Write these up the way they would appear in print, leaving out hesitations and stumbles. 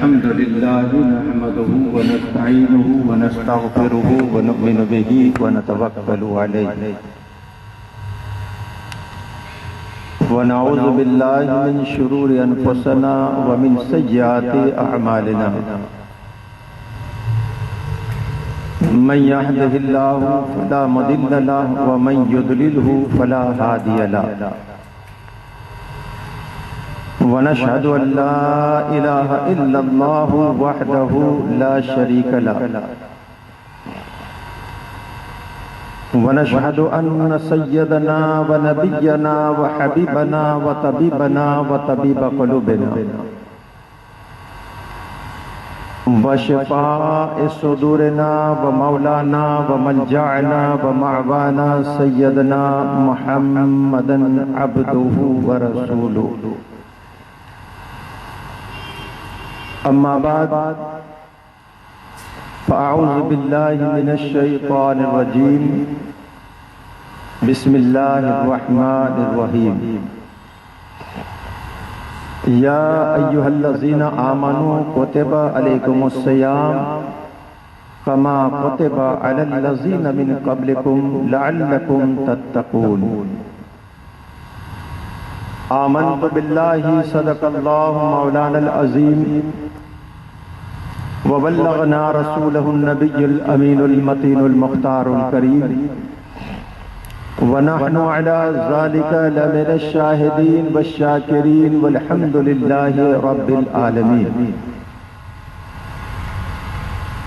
الحمد لله نحمده ونستعينه ونستغفره ونؤمن به ونتوكل عليه ونعوذ بالله من شرور أنفسنا ومن سيئات أعمالنا من يهده الله فلا مضل له ومن يضلله فلا هادي له ونشهد أن لا إله إلا الله وحده لا شريك له ونشهد أن سيدنا ونبينا وحبيبنا وطبيبنا وطبيب قلوبنا وشفاء صدورنا ومولانا وملجأنا ومعوانا سيدنا محمدا عبده ورسوله أما بعد فأعوذ بالله من الشيطان الرجيم بسم الله الرحمن الرحيم يا أيها الذين آمنوا كتب عليكم الصيام كما كتب على الذين من قبلكم لعلكم تتقون آمنت بالله صدق الله مولانا العظيم وبلغنا رسوله النبي الأمين المتين المختار الكريم ونحن على ذلك لمن الشاهدين والشاكرين والحمد لله رب العالمين.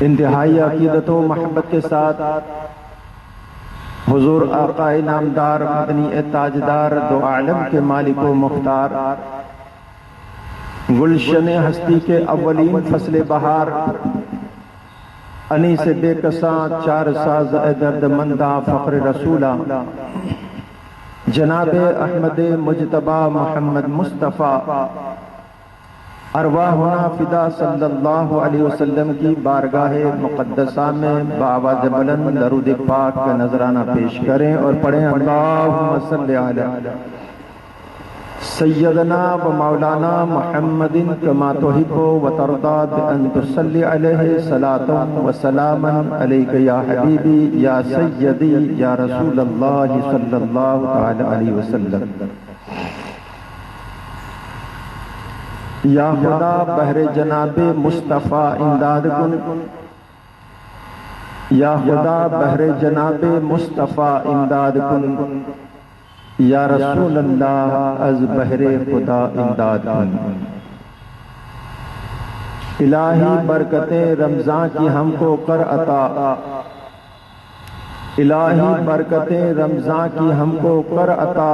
انتہائی عقیدت و محبت کے ساتھ حضور آقا نامدار مدنی تاجدار دو عالم کے مالک و مختار گلشن ہستی کے اولین فصل بہار انیس بے کساں چار ساز درد مندہ فخر رسولہ جناب احمد مجتبی محمد مصطفیٰ ارواحنا فدا صلی اللہ علیہ وسلم کی بارگاہ مقدسہ میں بآواز بلند درود پاک کا نذرانہ پیش کریں اور پڑھیں اللہم صلی علی سیدنا و مولانا محمد کما تحب و ترضى بأن تصلی علیہ صلاة و سلاما علیک یا حبیبی یا سیدی یا رسول اللہ صلی اللہ علیہ وسلم. یا خدا بہر جناب مصطفیٰ امداد کن، یا خدا بہر جناب مصطفیٰ امداد کن، یا رسول اللہ از بہر خدا امداد کن. الہی برکتیں رمضان کی ہم کو کر عطا، الہی برکتیں رمضان کی ہم کو کر عطا،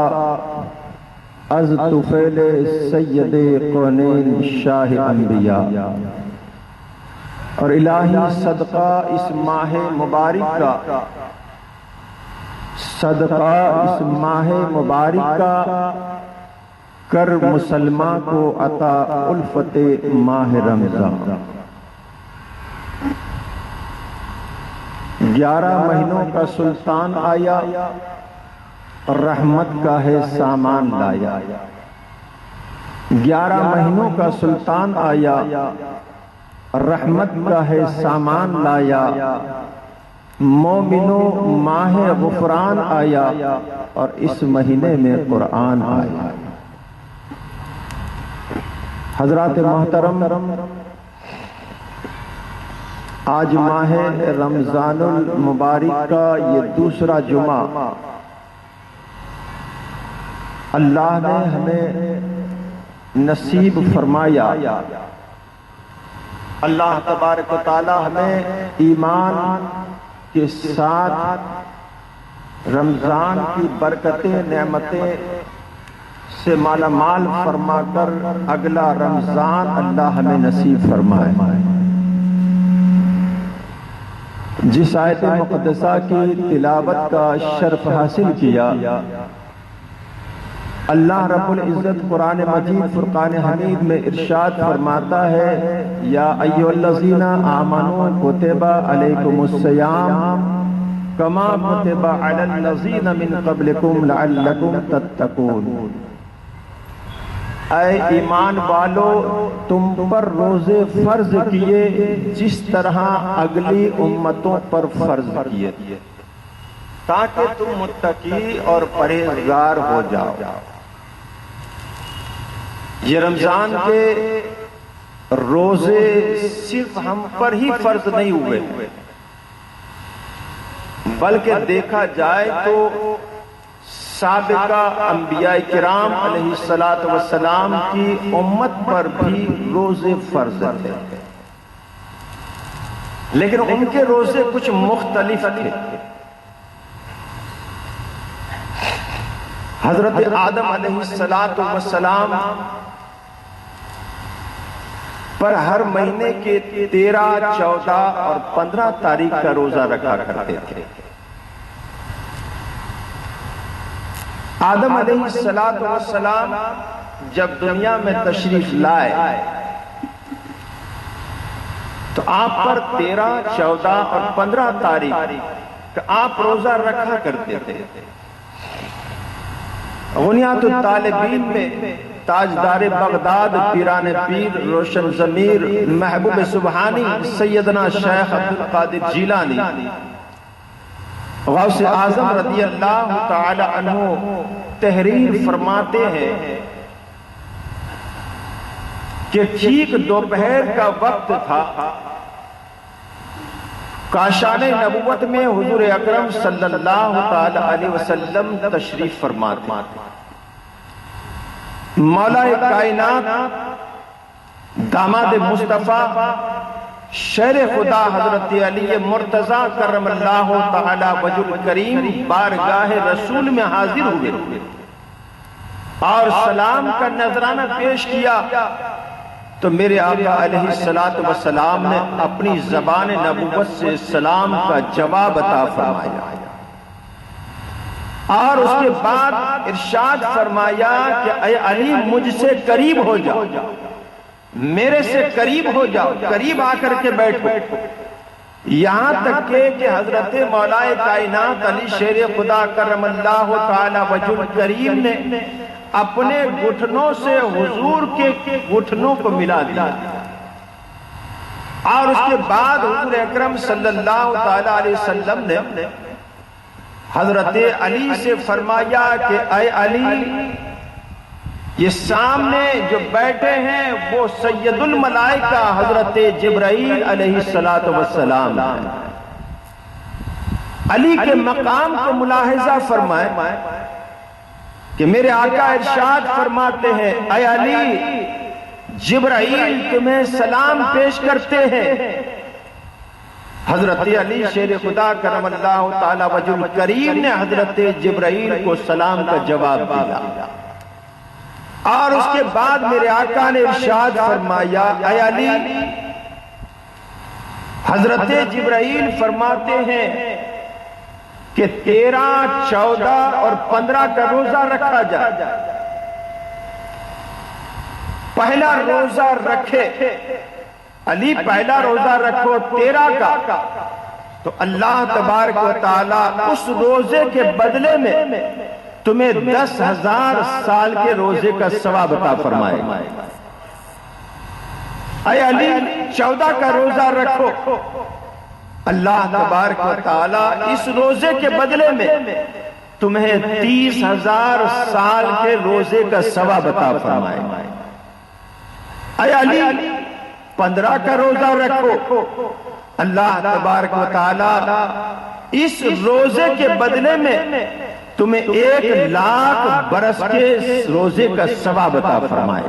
از طفیل سید کونین شاہ انبیاء. اور الہی صدقہ اس ماہ مبارک کا، صدقہ اس ماہ مبارک کا کر مسلمان کو عطا الفت ماہ رمضان. 11 مہینوں کا سلطان آیا، رحمت کا ہے سامان لایا. 11 مہینوں کا سلطان آیا، رحمت کا ہے سامان لایا. مومنوں ماہ غفران آیا اور اس مہینے میں قرآن آیا. حضرات محترم، آج ماہ رمضان المبارک کا یہ دوسرا جمعہ اللہ نے ہمیں نصیب فرمایا. اللہ تبارک و تعالی ہمیں ایمان کے ساتھ رمضان کی برکتیں نعمتیں سے مالا مال فرما کر اگلا رمضان اللہ ہمیں نصیب فرمائے. جس آیت مقدسہ کی تلاوت کا شرف حاصل کیا، اللہ رب العزت قرآن مجید فرقان حمید میں ارشاد فرماتا ہے، یا ایھا الذین آمنوا کتب علیکم الصیام کما کتب علی الذین من قبلکم لعلکم تتقون. اے ایمان والو تم پر روزے فرض کیے جس طرح اگلی امتوں پر فرض کیے تاکہ تم متقی اور پرہیزگار ہو جاؤ۔ یہ رمضان کے روزے صرف ہم پر ہی فرض نہیں ہوئے بلکہ دیکھا جائے تو سابقہ انبیاء کرام علیہ السلام کی امت پر بھی روزے فرض تھے، لیکن ان کے روزے کچھ مختلف تھے۔ حضرت آدم علیہ السلام پر ہر مہینے کے 13، 14 اور 15 تاریخ کا روزہ رکھا کرتے تھے۔ آدم علیہ السلام جب دنیا میں تشریف لائے تو آپ پر 13، 14 اور 15 تاریخ کا آپ روزہ رکھا کرتے تھے۔ غنیات الطالبین میں تاجدار بغداد، پیران پیر، روشن ضمیر، محبوب سبحانی سیدنا شیخ عبدالقادر جیلانی غوث اعظم رضی اللہ تعالی عنہ تحریر فرماتے ہیں کہ ٹھیک دوپہر کا وقت تھا، کاشان نبوت میں حضور اکرم صلی اللہ تعالی علیہ وسلم تشریف فرماتے، مولا کائنات داماد مصطفیٰ شیر خدا حضرت علی مرتضیٰ کرم اللہ تعالی وجہ الکریم بارگاہ رسول میں حاضر ہوئے اور سلام کا نذرانہ پیش کیا تو میرے آقا علیہ السلام نے اپنی زبان نبوت سے سلام کا جواب عطا فرمایا اور اس کے بعد ارشاد فرمایا کہ اے علی مجھ سے قریب ہو جاؤ، میرے سے قریب ہو جاؤ، قریب آ کر کے بیٹھو، یہاں تک کہ حضرت مولا کائنات علی شیر خدا کرم اللہ تعالی وجہ الکریم نے اپنے گھٹنوں سے حضور کے گھٹنوں کو ملا دیا اور اس کے بعد حضور اکرم صلی اللہ تعالی علیہ وسلم نے حضرت علی سے فرمایا کہ اے علی یہ سامنے جو بیٹھے ہیں وہ سید الملائکہ حضرت جبرائیل علیہ السلام ہیں۔ علی کے مقام کو ملاحظہ فرمائے کہ میرے آقا ارشاد فرماتے ہیں اے علی جبرائیل تمہیں سلام پیش کرتے ہیں۔ حضرت علی شیر خدا کرم اللہ تعالی وجہ الکریم نے حضرت جبرائیل کو سلام کا جواب دیا اور اس کے بعد میرے آقا نے ارشاد فرمایا اے علی حضرت جبرائیل فرماتے ہیں کہ 13، 14 اور 15 کا روزہ رکھا جائے، پہلا روزہ رکھے علی، پہلا روزہ رکھو 13 کا تو اللہ تبارک و تعالی اس روزے کے بدلے میں تمہیں 10,000 سال کے روزے کا ثواب عطا فرمائے۔ اے علی 14 کا روزہ رکھو، اللہ تبارک و تعالی اس روزے کے بدلے میں تمہیں 30,000 سال کے روزے کا ثواب عطا فرمائے۔ اے علی 15 کا روزہ رکھو، اللہ تبارک و تعالی اس روزے کے بدلے میں تمہیں 1,00,000 برس کے روزے کا ثواب عطا فرمائے۔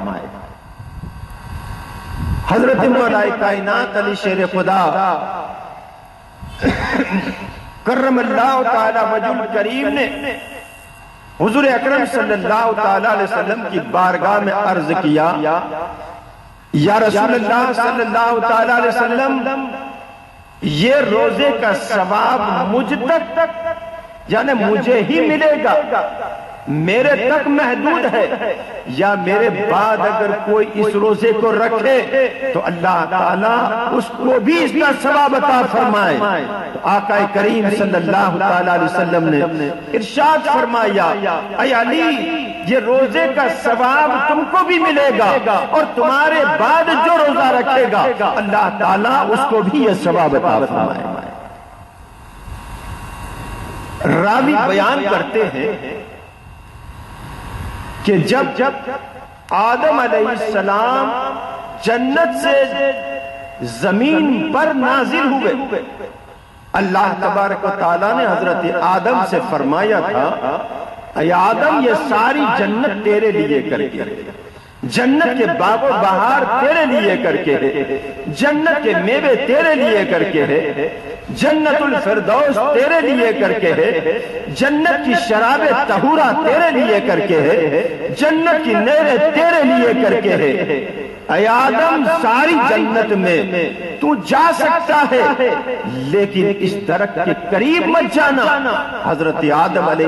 حضرت مولا کائنات علی شیر خدا کرم اللہ تعالی وجہ الکریم نے حضور اکرم صلی اللہ تعالی علیہ وسلم کی بارگاہ میں عرض کیا یا رسول اللہ صلی اللہ تعالی علیہ وسلم یہ روزے کا ثواب مجھ تک یعنی مجھے ہی ملے گا میرے تک محدود ہے، یا میرے بعد اگر کوئی اس روزے کو رکھے تو اللہ تعالیٰ اس کو بھی اس کا ثواب عطا فرمائے۔ تو آقا کریم صلی اللہ تعالیٰ علیہ وسلم نے ارشاد فرمایا، اے علی یہ روزے کا ثواب تم کو بھی ملے گا، اور تمہارے بعد جو روزہ رکھے گا اللہ تعالیٰ اس کو بھی یہ ثواب عطا فرمائے۔ راوی بیان کرتے ہیں کہ جب آدم علیہ السلام جنت سے زمین پر نازل ہوئے، اللہ تبارک و تعالیٰ نے حضرت آدم سے فرمایا تھا، اے آدم یہ ساری جنت تیرے لیے کر کے، جنت کے باغ و بہار تیرے لیے کر کے ہے، جنت کے میوے تیرے لیے کر کے ہے، جنت الفردوس تیرے لیے کر کے ہے، جنت کی شراب طہورہ تیرے لیے کر کے ہے، جنت کی نہریں تیرے لیے کر کے ہے۔ اے آدم ساری جنت میں تو جا سکتا ہے لیکن اس درخت کے قریب مت جانا۔ حضرت آدم علیہ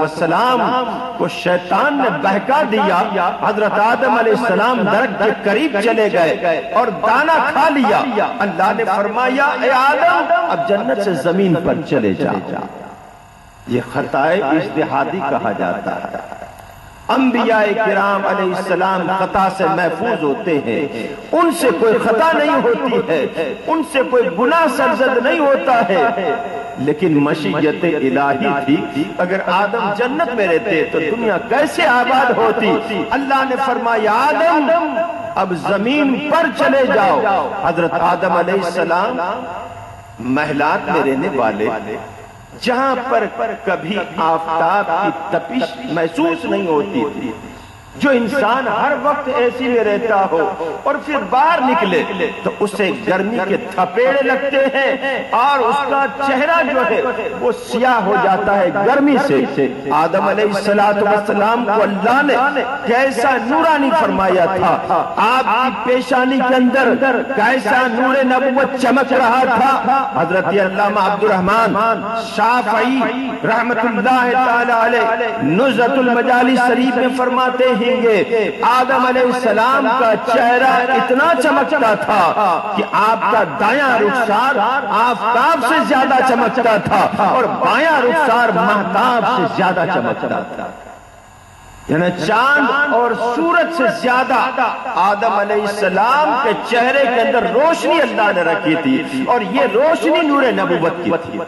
السلام کو شیطان نے بہکا دیا، حضرت آدم علیہ السلام درخت کے قریب چلے گئے اور دانا کھا لیا۔ اللہ نے فرمایا، اے آدم اب جنت سے زمین پر چلے جا۔ یہ خطائے اجتہادی کہا جاتا ہے۔ انبیاء کرام علیہ السلام خطا سے محفوظ ہوتے ہیں، ان سے کوئی خطا نہیں ہوتی ہے، ان سے کوئی گناہ سرزد نہیں ہوتا ہے، لیکن مشیت الہی تھی، اگر آدم جنت میں رہتے تو دنیا کیسے آباد ہوتی۔ اللہ نے فرمایا، آدم اب زمین پر چلے جاؤ۔ حضرت آدم علیہ السلام محلات میں رہنے والے، جہاں پر کبھی آفتاب کی تپش محسوس نہیں ہوتی تھی، جو انسان ہر وقت ایسی میں رہتا ہو اور پھر باہر نکلے تو اسے گرمی کے تھپیڑے لگتے ہیں اور اس کا چہرہ جو ہے وہ سیاہ ہو جاتا ہے گرمی سے۔ آدم علیہ السلام کو اللہ نے کیسا نورانی فرمایا تھا، آپ کی پیشانی کے اندر کیسا نور نبوت چمک رہا تھا۔ حضرت علامہ عبد الرحمن شافعی رحمت اللہ تعالی علیہ نزہۃ المجالس شریف میں فرماتے ہیں گے، آدم علیہ السلام کا چہرہ اتنا چمکتا تھا کہ آپ کا دایاں رخسار آفتاب سے زیادہ چمکتا تھا اور بایاں رخسار مہتاب سے زیادہ چمکتا تھا، یعنی چاند اور سورج سے زیادہ آدم علیہ السلام کے چہرے کے اندر روشنی اللہ نے رکھی تھی، اور یہ روشنی نور نبوت کی تھی۔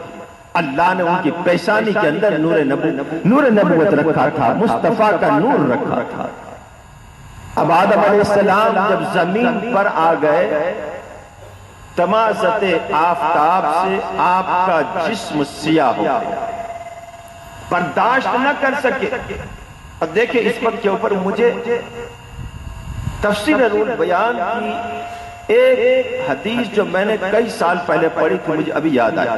اللہ نے ان کی پیشانی کے اندر نور نبوت رکھا تھا، مصطفیٰ کا نور رکھا تھا۔ اب آدم علیہ السلام جب زمین پر آ گئے، تمازت آفتاب سے آپ کا جسم سیاہ ہو گیا، برداشت نہ کر سکے۔ اب دیکھیں اس وقت کے اوپر مجھے تفسیر نور بیان کی ایک حدیث جو میں نے کئی سال پہلے پڑھی تھی، مجھے ابھی یاد آیا۔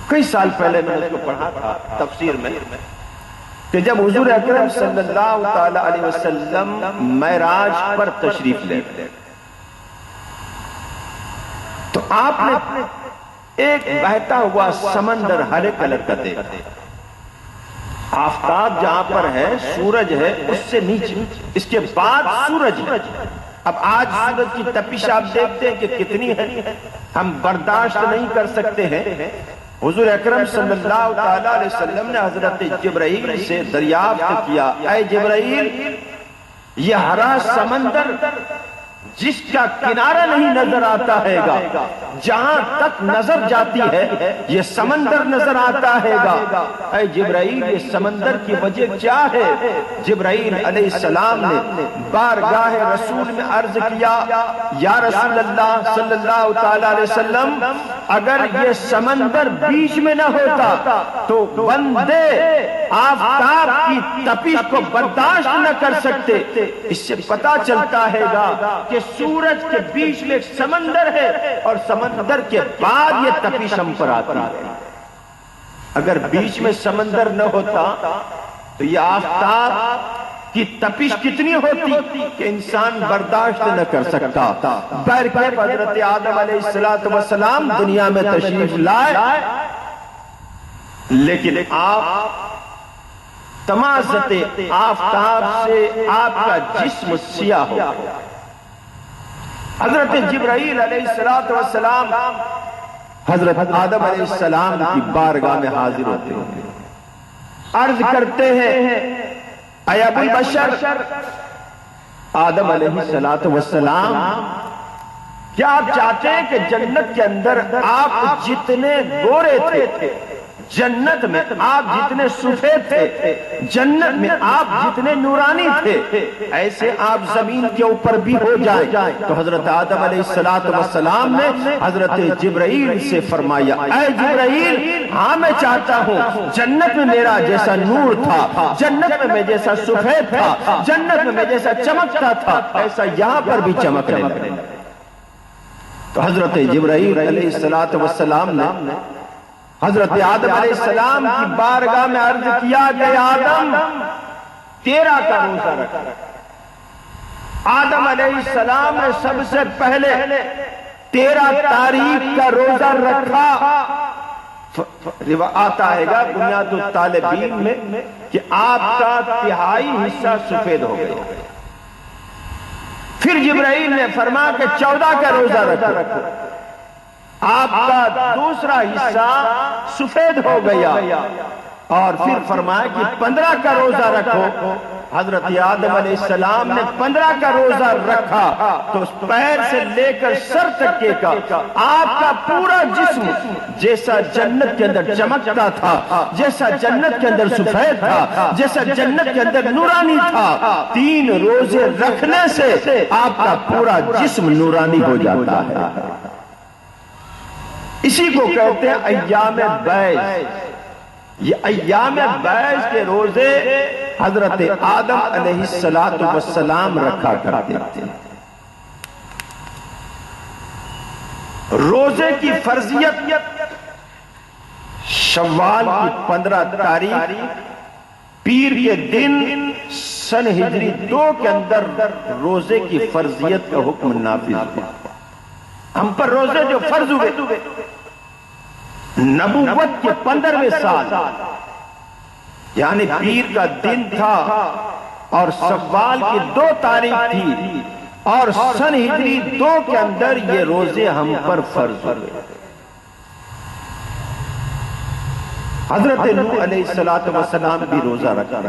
کئی سال پہلے میں نے اس کو پڑھا تھا تفسیر میں، کہ جب حضور اکرم صلی اللہ تعالی علیہ وسلم معراج پر تشریف لے تو آپ نے ایک بہتا ہوا سمندر ہرے کلر کا دیکھا۔ آفتاب جہاں پر ہے، سورج ہے اس سے نیچے، اس کے بعد سورج ہے۔ اب آج سورج کی تپش آپ دیکھتے ہیں کہ کتنی ہے، ہم برداشت نہیں کر سکتے ہیں۔ حضور اکرم صلی اللہ تعالی علیہ وسلم نے حضرت جبرائیل سے دریافت کیا، اے جبرائیل یہ ہرا سمندر جس کا کنارہ نہیں نظر آتا ہے گا، جہاں تک نظر جاتی ہے یہ سمندر نظر آتا ہے گا، اے جبرائیل یہ سمندر کی وجہ کیا ہے؟ جبرائیل علیہ السلام نے بارگاہ رسول میں عرض کیا، یا رسول اللہ صلی اللہ تعالی علیہ وسلم اگر یہ سمندر بیچ میں نہ ہوتا تو بندے آفتاب کی تپش کو برداشت نہ کر سکتے۔ اس سے پتا چلتا ہے گا کہ سورج کے بیچ میں ایک سمندر ہے اور سمندر کے بعد یہ تپش ہم پر آتی ہے۔ اگر بیچ میں سمندر نہ ہوتا تو یہ آفتاب کی تپش کتنی ہوتی کہ انسان برداشت نہ کر سکتا۔ بہرکیف حضرت آدم علیہ السلام دنیا میں تشریف لائے، لیکن آپ تمازت آفتاب سے آپ کا جسم سیاہ ہو گیا۔ حضرت جبرائیل علیہ السلام حضرت آدم علیہ السلام کی بارگاہ میں حاضر ہوتے ہیں، عرض کرتے ہیں اے ابو البشر آدم علیہ السلام، کیا آپ چاہتے ہیں کہ جنت کے اندر آپ جتنے گورے تھے، جنت میں آپ جتنے سفید تھے، جنت میں آپ جتنے نورانی تھے، ایسے آپ زمین کے اوپر بھی ہو جائیں؟ تو حضرت آدم علیہ السلام نے حضرت جبرائیل سے فرمایا اے جبرائیل، ہاں میں چاہتا ہوں جنت میں میرا جیسا نور تھا، جنت میں جیسا سفید تھا، جنت میں جیسا چمکتا تھا، ایسا یہاں پر بھی چمکنے لگے۔ تو حضرت جبرائیل علیہ السلام نے حضرت آدم علیہ السلام کی بارگاہ میں عرض کیا کہ آدم 13 کا روزہ رکھا۔ آدم علیہ السلام نے سب سے پہلے 13 تاریخ کا روزہ رکھا۔ آتا ہے گا بنیاد الطالبین میں کہ آپ کا تہائی حصہ سفید ہو گیا۔ پھر جبرائیل نے فرمایا کہ 14 کا روزہ رکھو، آپ کا دوسرا حصہ سفید ہو گیا، اور پھر فرمایا کہ 15 کا روزہ رکھو۔ حضرت آدم علیہ السلام نے 15 کا روزہ رکھا تو پیر سے لے کر سر تک کے کا آپ کا پورا جسم جیسا جنت کے اندر چمکتا تھا، جیسا جنت کے اندر سفید تھا، جیسا جنت کے اندر نورانی تھا، 3 روزے رکھنے سے آپ کا پورا جسم نورانی ہو جاتا ہے۔ اسی کو کہتے ہیں ایام بیض۔ یہ ایام بیض کے روزے حضرت آدم علیہ السلام رکھا کرتے تھے۔ روزے کی فرضیت شوال کی 15 تاریخ پیر کے دن سن ہجری 2 کے اندر روزے کی فرضیت کا حکم نافذ ہوا۔ ہم پر روزے جو فرض ہوئے نبوت کے 15ویں سال، یعنی پیر کا دن تھا اور شوال کی 2 تاریخ تھی، اور سن ہجری 2 کے اندر یہ روزے ہم پر فرض ہوئے۔ حضرت نوح علیہ السلام بھی روزہ رکھا۔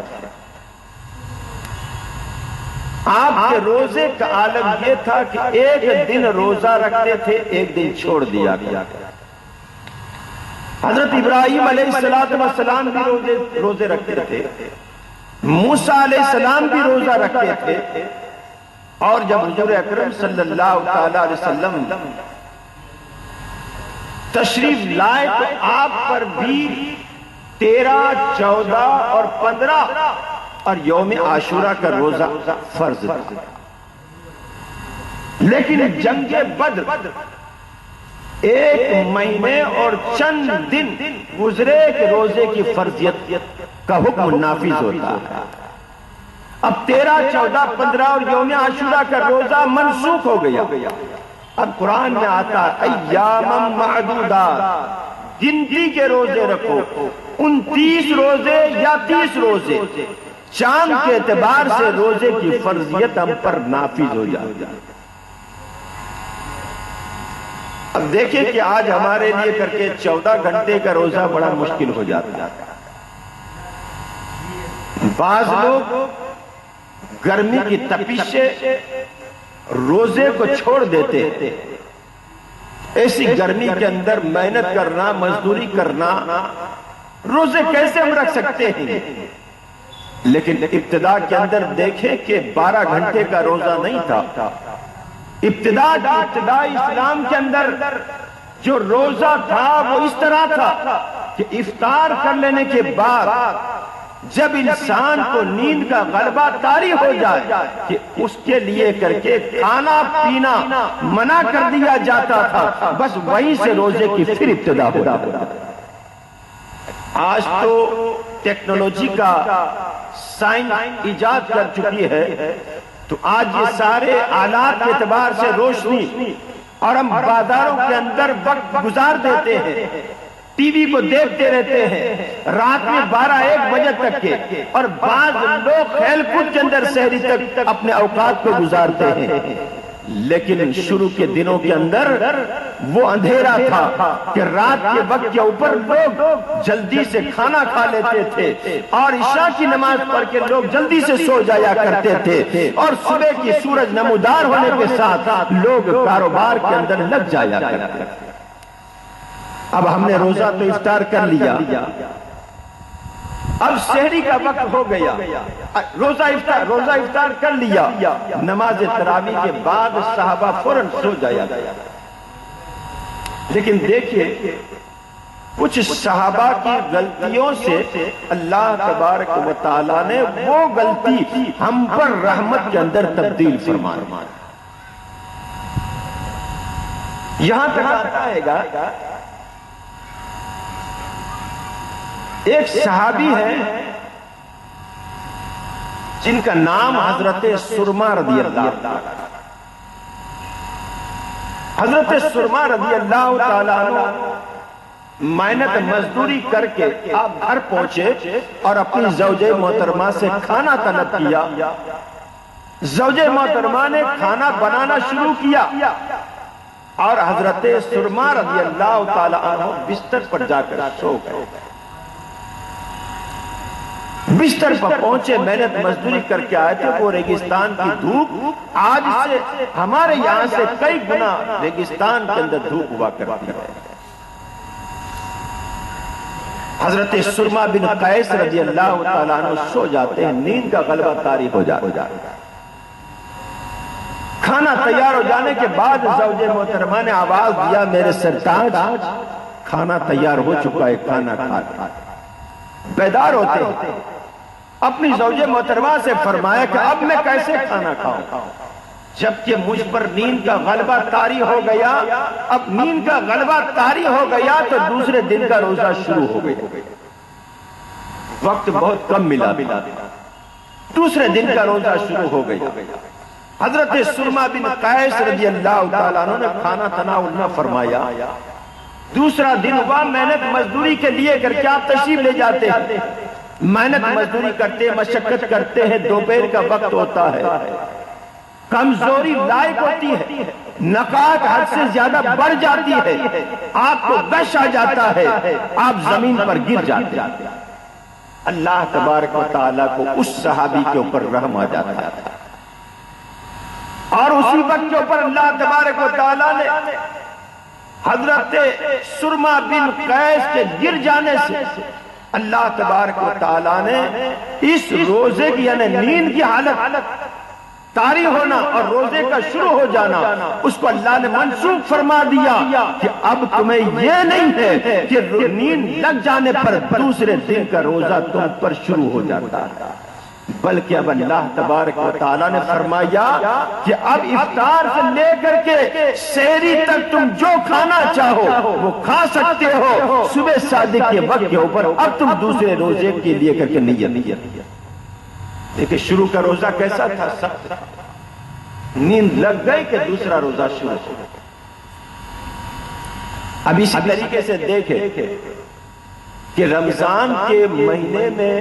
آپ کے روزے کا عالم یہ تھا کہ ایک دن روزہ رکھتے تھے، ایک دن چھوڑ دیا گیا۔ حضرت ابراہیم علیہ السلام بھی روزے رکھتے تھے، موسیٰ علیہ السلام بھی روزہ رکھتے تھے، اور جب حضور اکرم صلی اللہ علیہ وسلم تشریف لائے تو آپ پر بھی 13، 14 اور 15 اور یوم عاشورہ کا روزہ فرض تھا۔ لیکن جنگ بدر 1 مہینے اور چند دن گزرے کہ روزے کی فرضیت کا حکم نافذ ہوتا ہے۔ اب 13، 14، 15 اور یوم عاشورہ کا روزہ منسوخ ہو گیا۔ اب قرآن میں آتا ہے ایام معدودات، گنتی کے روزے رکھو، 29 روزے یا 30 روزے، چاند کے اعتبار سے روزے کی فرضیت ہم پر نافذ ہو جاتی ہے۔ اب دیکھیں کہ آج ہمارے لیے کر کے 14 گھنٹے کا روزہ بڑا مشکل ہو جاتا ہے۔ بعض لوگ گرمی کی تپش سے روزے کو چھوڑ دیتے ہیں۔ ایسی گرمی کے اندر محنت کرنا، مزدوری کرنا، روزے کیسے ہم رکھ سکتے ہیں؟ لیکن ابتدا کے اندر دیکھیں کہ 12 گھنٹے کا روزہ نہیں تھا۔ ابتدائی اسلام کے اندر جو روزہ تھا وہ اس طرح تھا کہ افطار کر لینے کے بعد جب انسان کو نیند کا غلبہ طاری ہو جائے کہ اس کے لیے کر کے کھانا پینا منع کر دیا جاتا تھا، بس وہیں سے روزے کی پھر ابتدا ہوتا تھا۔ آج تو ٹیکنالوجی کا سائنس ایجاد کر چکی ہے، تو آج یہ سارے آلات کے اعتبار سے روشنی اور ہم بازاروں کے اندر وقت گزار دیتے ہیں، ٹی وی کو دیکھتے رہتے ہیں رات میں 12-1 بجے تک کے، اور بعض لوگ کھیل کود کے اندر سحری تک اپنے اوقات کو گزارتے ہیں۔ لیکن شروع کے دنوں کے اندر وہ اندھیرا تھا کہ رات کے وقت کے اوپر لوگ جلدی سے کھانا کھا لیتے تھے، اور عشاء کی نماز پڑھ کے لوگ جلدی سے سو جایا کرتے تھے، اور صبح کی سورج نمودار ہونے کے ساتھ لوگ کاروبار کے اندر لگ جایا کرتے تھے۔ اب ہم نے روزہ تو افطار کر لیا، اب سحری کا وقت ہو گیا، روزہ افطار کر لیا، نماز تراویح کے بعد صحابہ فوراً سو جایا گیا۔ لیکن دیکھیے کچھ صحابہ کی غلطیوں سے اللہ تبارک و تعالیٰ نے وہ غلطی ہم پر رحمت کے اندر تبدیل فرمائی۔ یہاں تک آتا ہے گا ایک صحابی ہے جن کا نام حضرت سرما رضی اللہ تعالیٰ۔ حضرت سرما رضی اللہ تعالیٰ محنت مزدوری کر کے آپ گھر پہنچے اور اپنی زوجہ محترمہ سے کھانا طلب کیا۔ زوجہ محترمہ نے کھانا بنانا شروع کیا، اور حضرت سرما رضی اللہ تعالیٰ عنہ بستر پر جا کر سو گئے۔ بستر پر پہنچے، محنت مزدوری کر کے آئے تھے، وہ ریگستان کی دھوپ آج سے ہمارے یہاں سے کئی گنا ریگستان کے اندر دھوپ ہوا کرتی ہے۔ حضرت سرما بن قیس رضی اللہ تعالیٰ عنہ سو جاتے ہیں، نیند کا غلبہ طاری ہو جاتا ہے۔ کھانا تیار ہو جانے کے بعد زوجہ محترمہ نے آواز دیا، میرے سرتاج کھانا تیار ہو چکا ہے، کھانا کھا۔ بیدار ہوتے ہیں، اپنی زوجہ محترمہ سے فرمایا کہ اب میں کیسے کھانا کھاؤں، جبکہ مجھ پر نیند کا غلبہ طاری ہو گیا۔ اب نیند کا غلبہ طاری ہو گیا تو دوسرے دن کا روزہ شروع ہو گیا، وقت بہت کم ملا، دوسرے دن کا روزہ شروع ہو گیا۔ حضرت سرما بن قیس رضی اللہ تعالیٰ عنہ نے کھانا تناول نہ فرمایا۔ دوسرا دن ہوا، محنت مزدوری کے لیے کر کے آپ تشریف لے جاتے ہیں، محنت مزدوری کرتے، مشقت کرتے ہیں، دوپہر کا وقت ہوتا ہے، کمزوری لائق ہوتی ہے، نقاہت حد سے زیادہ بڑھ جاتی ہے، آپ کو غش آ جاتا ہے، آپ زمین پر گر جاتے ہیں۔ اللہ تبارک و تعالیٰ کو اس صحابی کے اوپر رحم آ جاتا ہے، اور اسی وقت کے اوپر اللہ تبارک و تعالیٰ نے حضرت سرما بن قیس کے گر جانے سے اللہ تبارک و تعالیٰ نے اس روزے کی یعنی نیند کی حالت طاری ہونا اور روزے کا شروع ہو جانا، اس کو اللہ نے منسوخ فرما دیا کہ اب تمہیں یہ نہیں ہے کہ نیند لگ جانے پر دوسرے دن کا روزہ تم پر شروع ہو جاتا ہے، بلکہ اب اللہ تبارک و تعالیٰ نے فرمایا کہ اب افطار سے لے کر کے سحری تک تم جو کھانا چاہو وہ کھا سکتے ہو، صبح صادق کے وقت کے اوپر اب تم دوسرے روزے کے لیے کر کے نیت۔ دیکھیں شروع کا روزہ کیسا تھا، سخت، نیند لگ گئی کہ دوسرا روزہ شروع ہو۔ اب اسی طریقے سے دیکھیں کہ رمضان کے مہینے میں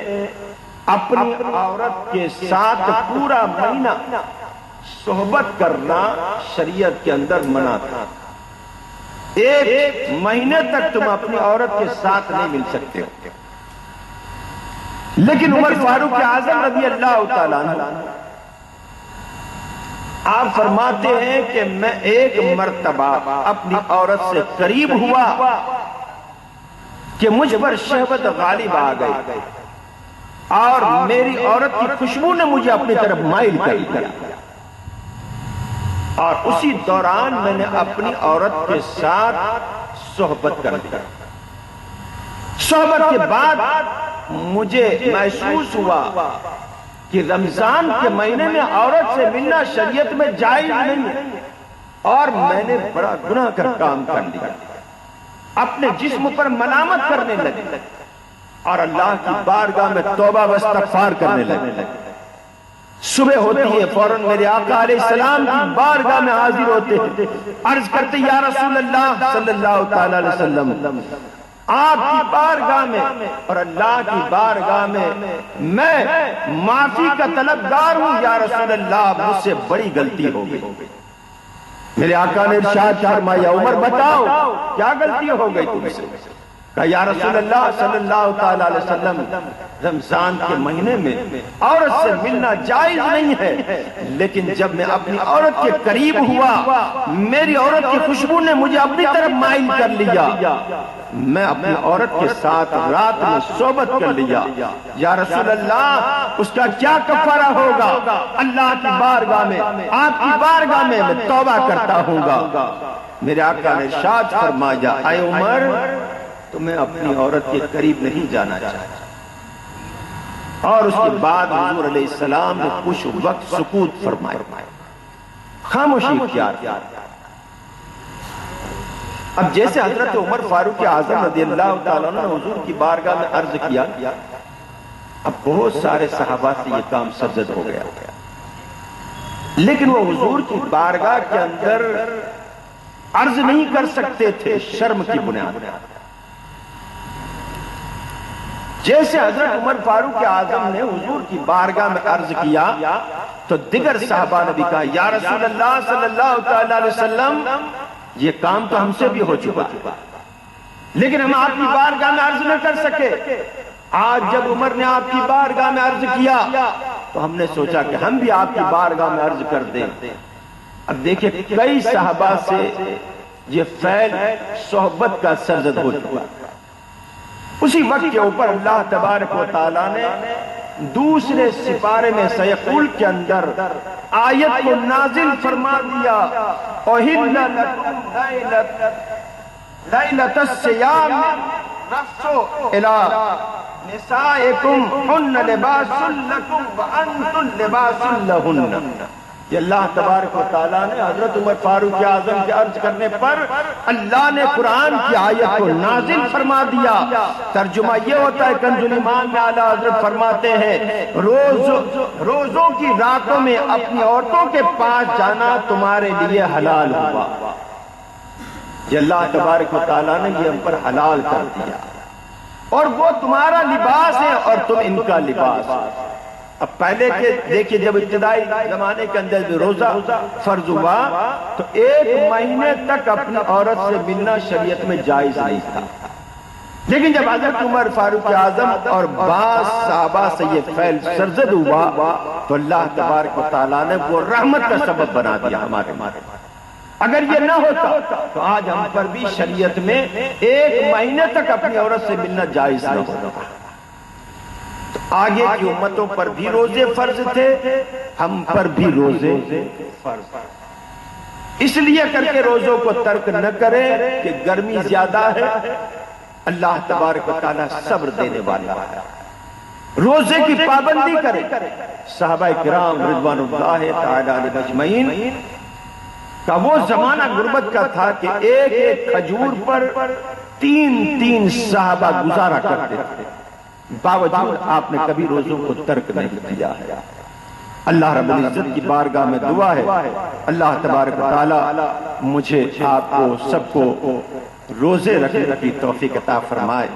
اپنی عورت کے ساتھ پورا مہینہ صحبت کرنا شریعت کے اندر منع تھا۔ ایک مہینے تک تم اپنی عورت کے ساتھ نہیں مل سکتے ہو، لیکن عمر فاروق اعظم رضی اللہ تعالیٰ عنہ آپ فرماتے ہیں کہ میں ایک مرتبہ اپنی عورت سے قریب ہوا کہ مجھ پر شہوت غالب آ گئی، اور میری عورت کی خوشبو نے مجھے اپنی طرف مائل کر دیا، اور اسی دوران میں نے اپنی عورت کے ساتھ صحبت کر دی۔ صحبت کے بعد مجھے محسوس ہوا کہ رمضان کے مہینے میں عورت سے ملنا شریعت میں جائز نہیں ہے، اور میں نے بڑا گناہ کا کام کر لیا، اپنے جسم پر ملامت کرنے لگے اور اللہ کی بارگاہ میں توبہ و استغفار کرنے لگے۔ صبح ہوتی ہے فوراً میرے آقا علیہ السلام کی بارگاہ میں حاضر ہوتے ہیں، عرض کرتے یا رسول اللہ صلی اللہ تعالی علیہ وسلم، آپ کی بارگاہ میں اور اللہ کی بارگاہ میں میں معافی کا طلبگار ہوں یا رسول اللہ، مجھ سے بڑی غلطی ہو گئی۔ میرے آقا نے ارشاد فرمایا عمر بتاؤ کیا غلطی ہو گئی تم سے؟ کہا یا رسول اللہ صلی اللہ تعالی علیہ وسلم رمضان کے مہینے میں عورت سے ملنا جائز نہیں ہے، لیکن جب میں اپنی عورت کے قریب ہوا میری عورت کی خوشبو نے مجھے اپنی طرف مائل کر لیا، میں اپنی عورت کے ساتھ رات میں صحبت کر لیا، یا رسول اللہ اس کا کیا کفارہ ہوگا؟ اللہ کی بارگاہ میں آپ کی بارگاہ میں میں توبہ کرتا ہوں گا۔ میرے آقا نے ارشاد فرمایا اے عمر تمہیں اپنی عورت کے قریب نہیں جانا چاہیے، اور اس کے بعد حضور علیہ السلام نے کچھ وقت سکوت فرمایا، خاموشی اختیار کی۔ اب جیسے حضرت عمر فاروق اعظم رضی اللہ تعالیٰ عنہ نے حضور کی بارگاہ میں عرض کیا، اب بہت سارے صحابہ سے یہ کام سرزد ہو گیا، لیکن وہ حضور کی بارگاہ کے اندر عرض نہیں کر سکتے تھے شرم کی بنیاد۔ جیسے حضرت عمر فاروق اعظم نے حضور کی بارگاہ میں عرض کیا تو دیگر صحابہ نے بھی کہا یا رسول اللہ صلی اللہ تعالی علیہ وسلم یہ کام تو ہم سے بھی ہو چکا، لیکن ہم آپ کی بارگاہ میں عرض نہ کر سکے۔ آج جب عمر نے آپ کی بارگاہ میں عرض کیا تو ہم نے سوچا کہ ہم بھی آپ کی بارگاہ میں عرض کر دیں۔ اب دیکھیں کئی صحابہ سے یہ فعل صحبت کا سرزد ہو چکا۔ اسی وقت کے اوپر اللہ تبارک و تعالیٰ نے دوسرے سپارے میں سیقول کے اندر آیت کو نازل فرما دیا، اُحِلَّ لَكُمْ لَيْلَةَ الصِّيَامِ الرَّفْثُ إِلَىٰ نِسَائِكُمْ هُنَّ لِبَاسٌ لَكُمْ وَأَنتُمْ لِبَاسٌ لَهُنَّ۔ یہ اللہ تبارک و تعالیٰ نے حضرت عمر فاروق اعظم کے عرض کرنے پر اللہ نے قرآن کی آیت کو نازل فرما دیا۔ ترجمہ یہ ہوتا ہے کنز الایمان میں اعلیٰ حضرت فرماتے ہیں روزوں کی راتوں میں اپنی عورتوں کے پاس جانا تمہارے لیے حلال ہوا۔ یہ اللہ تبارک و تعالیٰ نے یہ ہم پر حلال کر دیا، اور وہ تمہارا لباس ہے اور تم ان کا لباس۔ اب پہلے کے دیکھیں جب ابتدائی زمانے کے اندر بھی روزہ فرض ہوا تو ایک مہینے تک اپنی عورت سے ملنا شریعت میں جائز نہیں تھا، لیکن جب حضرت عمر فاروق اعظم اور بعض صحابہ سے یہ فعل سرزد ہوا تو اللہ تبارک و تعالیٰ نے وہ رحمت کا سبب بنا دیا ہمارے۔ اگر یہ نہ ہوتا تو آج ہم پر بھی شریعت میں ایک مہینے تک اپنی عورت سے ملنا جائز نہ ہوتا۔ آگے کی امتوں پر بھی روزے فرض تھے، ہم پر بھی روزے فرض، اس لیے کر کے روزوں کو ترک نہ کریں کہ گرمی زیادہ ہے، اللہ تبارک و تعالیٰ صبر دینے والا ہے۔ روزے کی پابندی کریں۔ صحابہ کرام رضوان اللہ تعالی علیہم اجمعین کا وہ زمانہ غربت کا تھا کہ ایک ایک کھجور پر تین صحابہ گزارا کرتے تھے، باوجود آپ نے کبھی روزوں کو ترک نہیں کیا ہے۔ اللہ رب العزت کی بارگاہ میں دعا ہے اللہ تبارک و تعالی مجھے آپ کو سب کو روزے رکھنے کی توفیق عطا فرمائے۔